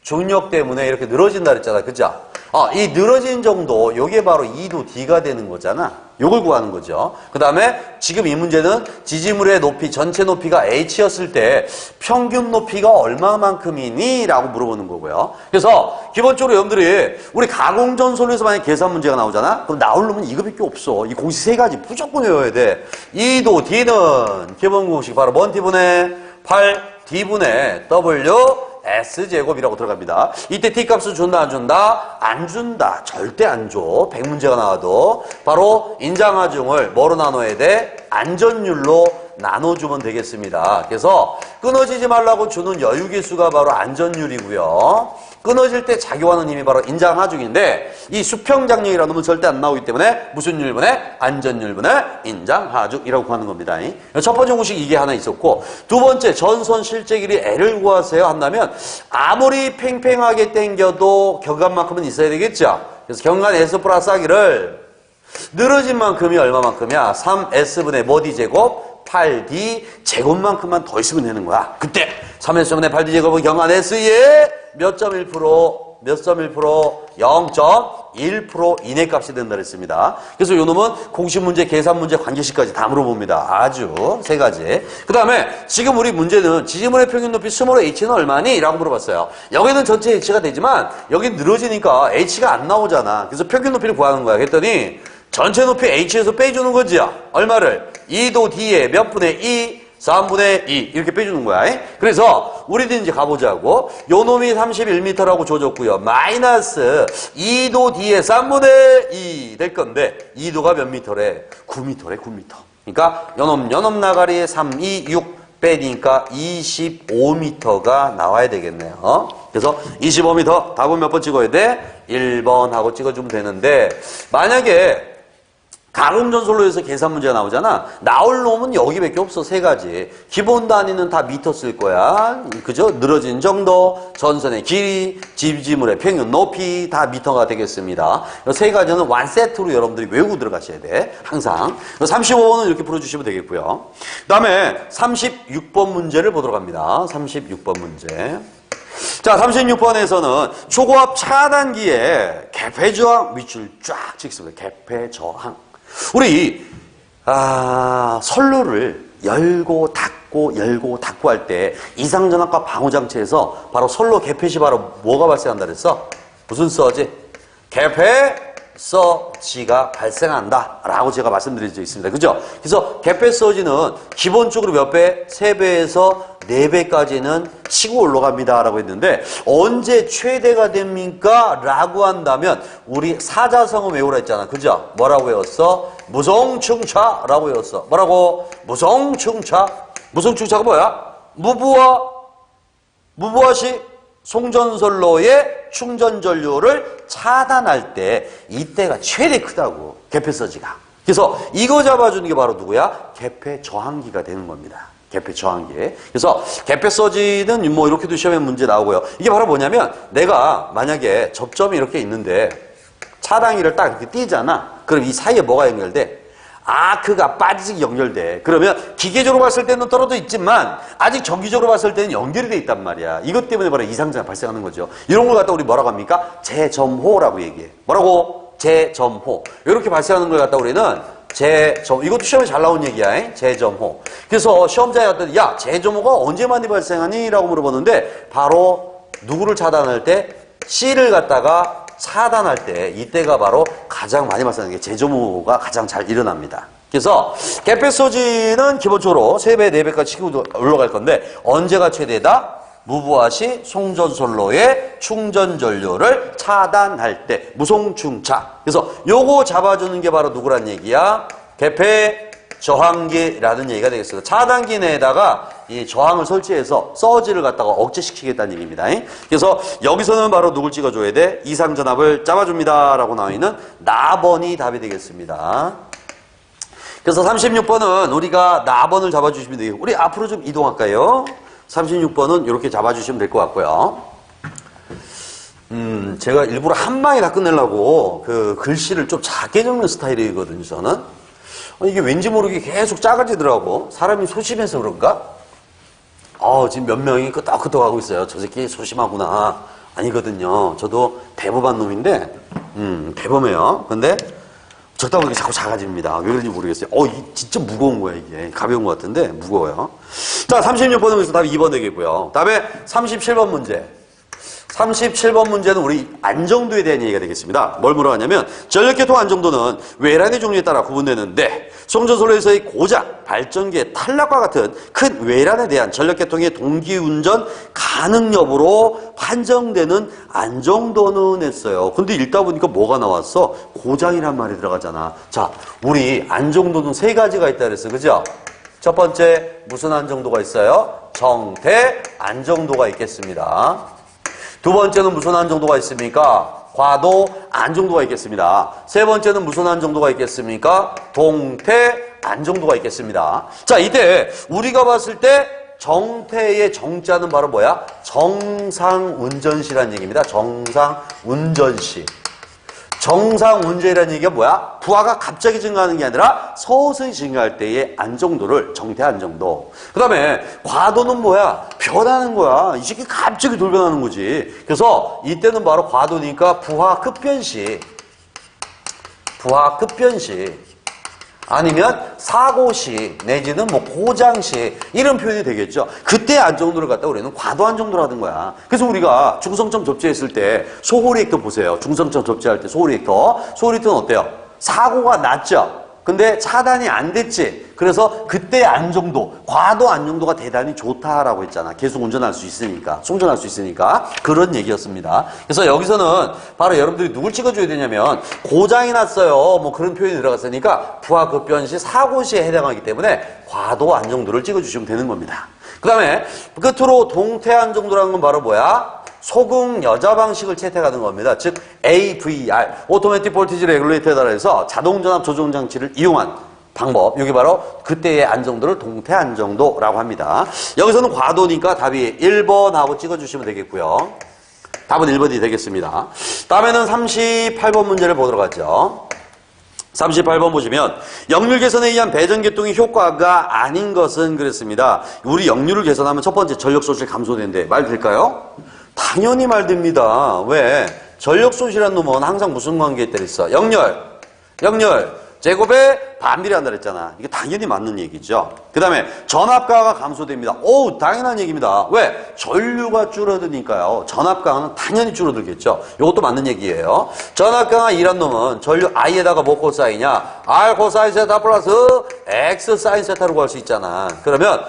A: 중력 때문에 이렇게 늘어진다 그랬잖아. 그죠? 이 늘어진 정도, 요게 바로 2도 D가 되는 거잖아. 요걸 구하는 거죠. 그 다음에 지금 이 문제는 지지물의 높이, 전체 높이가 H였을 때 평균 높이가 얼마만큼이니? 라고 물어보는 거고요. 그래서 기본적으로 여러분들이 우리 가공전솔에서 만약 계산 문제가 나오잖아? 그럼 나올 놈은 이거밖에 없어. 이 공식 세 가지 무조건 외워야 돼. 2도 D는 기본 공식 바로 뭔 T분의 8 D분의 W S제곱이라고 들어갑니다. 이때 T값을 준다 안 준다? 안 준다. 절대 안 줘. 100문제가 나와도 바로 인장하중을 뭐로 나눠야 돼? 안전율로 나눠주면 되겠습니다. 그래서 끊어지지 말라고 주는 여유계수가 바로 안전율이고요. 끊어질 때 작용하는 힘이 바로 인장하중인데 이 수평장력이라는 놈은 절대 안 나오기 때문에 무슨 율분의? 안전율분의 인장하중이라고 구하는 겁니다. 첫 번째 공식 이게 하나 있었고 두 번째 전선 실제 길이 L을 구하세요 한다면 아무리 팽팽하게 당겨도 경간만큼은 있어야 되겠죠. 그래서 경간 S 플러스 하기를 늘어진 만큼이 얼마만큼이야? 3S분의 뭐 D제곱 8D 제곱만큼만 더 있으면 되는 거야. 그때 3S분의 8D 제곱은 경간 S의 몇 점 1%, 몇 점 1%, 0.1% 이내 값이 된다 그랬습니다. 그래서 요 놈은 공식 문제, 계산 문제, 관계식까지 다 물어봅니다. 아주 세 가지. 그 다음에 지금 우리 문제는 지지물의 평균 높이 스몰 h는 얼마니? 라고 물어봤어요. 여기는 전체 h가 되지만 여기 늘어지니까 h가 안 나오잖아. 그래서 평균 높이를 구하는 거야. 그랬더니 전체 높이 h에서 빼주는 거지. 얼마를? 2도 d에 몇 분의 2? 3분의 2 이렇게 빼주는 거야. 그래서 우리도 이제 가보자고. 요 놈이 31m라고 줘줬고요. 마이너스 2도 D에 3분의 2 될 건데 2도가 몇 미터래? 9m래 9m. 그러니까 요놈 나가리에 3, 2, 6 빼니까 25m가 나와야 되겠네요. 그래서 25m 답은 몇 번 찍어야 돼? 1번 하고 찍어주면 되는데 만약에 가공전솔로 해서 계산 문제가 나오잖아. 나올 놈은 여기밖에 없어. 세 가지. 기본 단위는 다 미터 쓸 거야. 그죠? 늘어진 정도, 전선의 길이, 지지물의 평균 높이 다 미터가 되겠습니다. 이 세 가지는 완 세트로 여러분들이 외우고 들어가셔야 돼. 항상. 35번은 이렇게 풀어주시면 되겠고요. 그 다음에 36번 문제를 보도록 합니다. 36번 문제. 자, 36번에서는 초고압 차단기에 개폐저항 밑줄 쫙 찍습니다. 개폐저항. 우리 선로를 열고 닫고 할 때 이상전압과 방호장치에서 바로 선로 개폐 시 바로 뭐가 발생한다 그랬어? 무슨 서지? 개폐 서지가 발생한다 라고 제가 말씀드린 적이 있습니다. 그죠? 그래서 개폐 서지는 기본적으로 몇 배? 3배에서 4배까지는 치고 올라갑니다 라고 했는데 언제 최대가 됩니까? 라고 한다면 우리 사자성어 외우라 했잖아. 그죠? 뭐라고 외웠어? 무성충차 라고 외웠어. 뭐라고? 무성충차. 무성충차가 뭐야? 무부하시 송전선로의 충전 전류를 차단할 때 이때가 최대 크다고. 개폐서지가. 그래서 이거 잡아주는 게 바로 누구야? 개폐 저항기가 되는 겁니다. 개폐 저항기. 그래서 개폐 서지는 뭐 이렇게도 시험에 문제 나오고요. 이게 바로 뭐냐면 내가 만약에 접점이 이렇게 있는데 차단기를 딱 이렇게 띄잖아. 그럼 이 사이에 뭐가 연결돼? 아크가 빠지게 연결돼. 그러면 기계적으로 봤을 때는 떨어져 있지만 아직 정기적으로 봤을 때는 연결이 돼 있단 말이야. 이것 때문에 바로 이상자가 발생하는 거죠. 이런 걸 갖다 우리 뭐라고 합니까? 재점호라고 얘기해. 뭐라고? 재점호. 이렇게 발생하는 걸 갖다 우리는 이것도 시험에 잘 나온 얘기야. 재점호. 그래서 시험장에 갔더니 야, 재점호가 언제 많이 발생하니? 라고 물어보는데 바로 누구를 차단할 때? C를 갖다가 차단할 때 이때가 바로 가장 많이 발생하는 게 재점호가 가장 잘 일어납니다. 그래서 개폐 소지는 기본적으로 3배, 4배까지 치고 올라갈 건데 언제가 최대다? 무부하시 송전솔로의 충전 전류를 차단할 때 무송충차. 그래서 요거 잡아주는 게 바로 누구란 얘기야? 개폐 저항기라는 얘기가 되겠습니다. 차단기 내에다가 이 저항을 설치해서 서지를 갖다가 억제시키겠다는 얘기입니다. 그래서 여기서는 바로 누굴 찍어줘야 돼? 이상전압을 잡아줍니다. 라고 나와 있는 나번이 답이 되겠습니다. 그래서 36번은 우리가 나번을 잡아주시면 되겠고, 우리 앞으로 좀 이동할까요? 36번은 이렇게 잡아주시면 될 것 같고요. 제가 일부러 한 방에 다 끝내려고 그 글씨를 좀 작게 적는 스타일이거든요, 저는. 이게 왠지 모르게 계속 작아지더라고. 사람이 소심해서 그런가? 지금 몇 명이 끄떡끄떡 하고 있어요. 저 새끼 소심하구나. 아니거든요. 저도 대범한 놈인데, 대범해요. 근데 적다 보니까 자꾸 작아집니다. 왜 그런지 모르겠어요. 진짜 무거운 거야, 이게. 가벼운 것 같은데, 무거워요. 자, 36번은 그래서 답이 2번 되겠고요. 다음에 37번 문제. 37번 문제는 우리 안정도에 대한 얘기가 되겠습니다. 뭘 물어봤냐면 전력계통 안정도는 외란의 종류에 따라 구분되는데 송전솔로에서의 고장, 발전기의 탈락과 같은 큰 외란에 대한 전력계통의 동기운전 가능 여부로 판정되는 안정도는 했어요. 근데 읽다 보니까 뭐가 나왔어? 고장이란 말이 들어가잖아. 자, 우리 안정도는 3가지가 있다 그랬어. 그죠? 첫 번째 무슨 안정도가 있어요? 정태 안정도가 있겠습니다. 두 번째는 무슨 안정도가 있습니까? 과도 안정도가 있겠습니다. 세 번째는 무슨 안정도가 있겠습니까? 동태 안정도가 있겠습니다. 자, 이때 우리가 봤을 때 정태의 정자는 바로 뭐야? 정상운전시라는 얘기입니다. 정상운전시. 정상운전이라는 얘기가 뭐야? 부하가 갑자기 증가하는 게 아니라 서서히 증가할 때의 안정도를 정태 안정도. 그 다음에 과도는 뭐야? 변하는 거야. 이 새끼 갑자기 돌변하는 거지. 그래서 이때는 바로 과도니까 부하 급변시. 부하 급변시. 아니면 사고시 내지는 뭐 고장시 이런 표현이 되겠죠. 그때 안정도를 갖다 우리는 과도 안정도로 하는 거야. 그래서 우리가 중성점 접지했을 때 소홀리액터 보세요. 중성점 접지할 때 소홀리액터는 어때요? 사고가 났죠. 근데 차단이 안 됐지. 그래서 그때 안정도, 과도 안정도가 대단히 좋다라고 했잖아. 계속 운전할 수 있으니까, 송전할 수 있으니까. 그런 얘기였습니다. 그래서 여기서는 바로 여러분들이 누굴 찍어줘야 되냐면 고장이 났어요. 뭐 그런 표현이 들어갔으니까 부하 급변 시, 사고 시에 해당하기 때문에 과도 안정도를 찍어주시면 되는 겁니다. 그 다음에 끝으로 동태 안정도라는 건 바로 뭐야? 소극 여자 방식을 채택하는 겁니다. 즉 AVR, 오토매틱 볼티지 레귤레이터에 따라서 자동전압 조정 장치를 이용한 방법. 이게 바로 그때의 안정도를 동태 안정도라고 합니다. 여기서는 과도니까 답이 1번하고 찍어주시면 되겠고요. 답은 1번이 되겠습니다. 다음에는 38번 문제를 보도록 하죠. 38번 보시면 역률 개선에 의한 배전계통의 효과가 아닌 것은 그랬습니다. 우리 역률을 개선하면 첫 번째 전력 소실 감소되는데 말 될까요? 당연히 말됩니다. 왜? 전력 소실한 놈은 항상 무슨 관계에 따라 있어? 역률 제곱에 반비례한다 그랬잖아. 이게 당연히 맞는 얘기죠. 그 다음에 전압가가 감소됩니다. 당연한 얘기입니다. 왜? 전류가 줄어드니까요. 전압가는 당연히 줄어들겠죠. 이것도 맞는 얘기예요. 전압가가 2란 놈은 전류 I에다가 뭐 코사인이냐? R 코사인 세타 플러스 X 사인 세타로 구할 수 있잖아. 그러면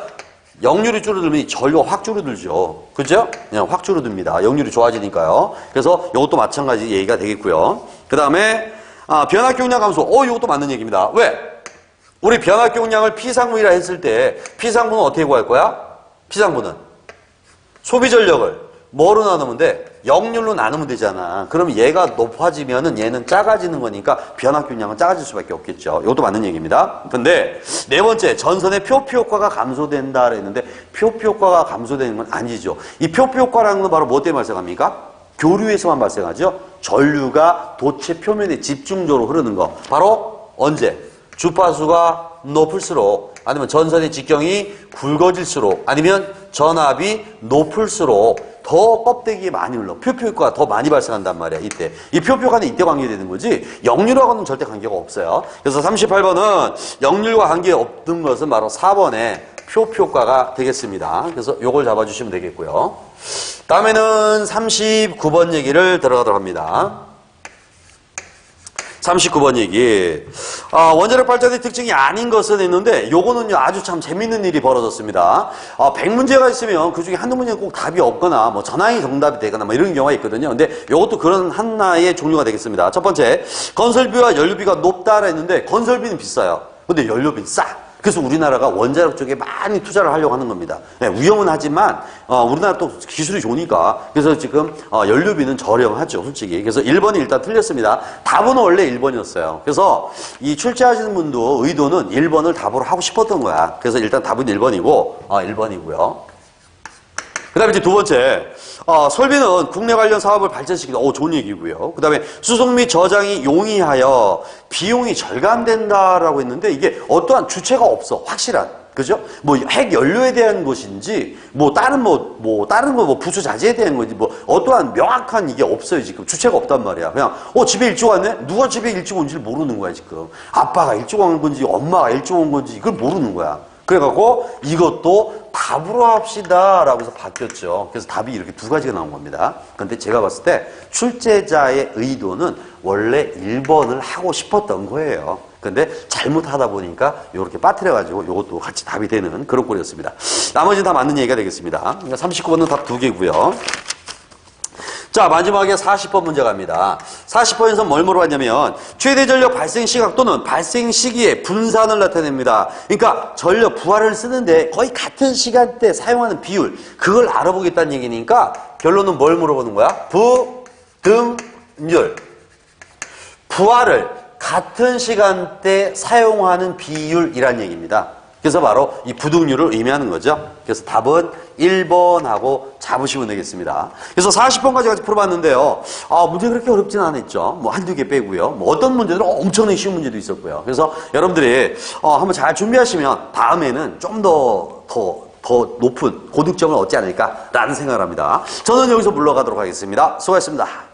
A: 역률이 줄어들면 전류가 확 줄어들죠. 그죠? 그냥 확 줄어듭니다. 역률이 좋아지니까요. 그래서 이것도 마찬가지 얘기가 되겠고요. 그 다음에 변압경량 감소. 이것도 맞는 얘기입니다. 왜? 우리 변압경량을 P상분이라 했을 때 P상분은 어떻게 구할 거야? P상분은 소비 전력을 뭐로 나누면 돼? 역률로 나누면 되잖아. 그럼 얘가 높아지면은 얘는 작아지는 거니까 변압균량은 작아질 수밖에 없겠죠. 이것도 맞는 얘기입니다. 근데 네 번째, 전선의 표피 효과가 감소된다 그랬는데 표피 효과가 감소되는 건 아니죠. 이 표피 효과라는 건 바로 뭐 때문에 발생합니까? 교류에서만 발생하죠. 전류가 도체 표면에 집중적으로 흐르는 거. 바로 언제? 주파수가 높을수록, 아니면 전선의 직경이 굵어질수록, 아니면 전압이 높을수록 더 껍데기에 많이 흘러. 표피 효과가 더 많이 발생한단 말이야, 이때. 이 표피 효과는 이때 관계되는 거지, 역률하고는 절대 관계가 없어요. 그래서 38번은 역률과 관계 없는 것은 바로 4번의 표피 효과가 되겠습니다. 그래서 요걸 잡아주시면 되겠고요. 다음에는 39번 얘기를 들어가도록 합니다. 39번 얘기. 원자력 발전의 특징이 아닌 것은 있는데 요거는요 아주 참 재밌는 일이 벌어졌습니다. 100문제가 있으면 그중에 한두 문제는 꼭 답이 없거나 뭐 전항이 정답이 되거나 뭐 이런 경우가 있거든요. 근데 요것도 그런 하나의 종류가 되겠습니다. 첫 번째, 건설비와 연료비가 높다라 했는데 건설비는 비싸요. 근데 연료비는 싸. 그래서 우리나라가 원자력 쪽에 많이 투자를 하려고 하는 겁니다. 네, 위험은 하지만 우리나라 또 기술이 좋으니까. 그래서 지금 연료비는 저렴하죠, 솔직히. 그래서 1번이 일단 틀렸습니다. 답은 원래 1번이었어요. 그래서 이 출제하시는 분도 의도는 1번을 답으로 하고 싶었던 거야. 그래서 일단 답은 1번이고 1번이고요. 그 다음에 이제 두 번째, 설비는 국내 관련 사업을 발전시키다. 좋은 얘기고요. 그 다음에 수송 및 저장이 용이하여 비용이 절감된다라고 했는데 이게 어떠한 주체가 없어. 확실한. 그죠? 뭐 핵 연료에 대한 것인지 다른 거 부수 자재에 대한 건지 어떠한 명확한 이게 없어요, 지금. 주체가 없단 말이야. 그냥 집에 일찍 왔네? 누가 집에 일찍 온지를 모르는 거야, 지금. 아빠가 일찍 온 건지 엄마가 일찍 온 건지 이걸 모르는 거야. 그래갖고 이것도 답으로 합시다 라고 해서 바뀌었죠. 그래서 답이 이렇게 두 가지가 나온 겁니다. 근데 제가 봤을 때 출제자의 의도는 원래 1번을 하고 싶었던 거예요. 근데 잘못하다 보니까 이렇게 빠뜨려가지고 이것도 같이 답이 되는 그런 꼴이었습니다. 나머지는 다 맞는 얘기가 되겠습니다. 그러니까 39번은 답 2개고요. 자, 마지막에 40번 문제 갑니다. 40번에서 뭘 물어봤냐면 최대 전력 발생 시각 또는 발생 시기의 분산을 나타냅니다. 그러니까 전력 부하를 쓰는데 거의 같은 시간대 사용하는 비율, 그걸 알아보겠다는 얘기니까 결론은 뭘 물어보는 거야? 부등률. 부하를 같은 시간대 사용하는 비율이란 얘기입니다. 그래서 바로 이 부등률을 의미하는 거죠. 그래서 답은 1번하고 잡으시면 되겠습니다. 그래서 40번까지 같이 풀어봤는데요. 문제 그렇게 어렵진 않았죠. 한두 개 빼고요. 어떤 문제들은 엄청나게 쉬운 문제도 있었고요. 그래서 여러분들이 한번 잘 준비하시면 다음에는 좀 더 높은 고득점을 얻지 않을까라는 생각을 합니다. 저는 여기서 물러가도록 하겠습니다. 수고하셨습니다.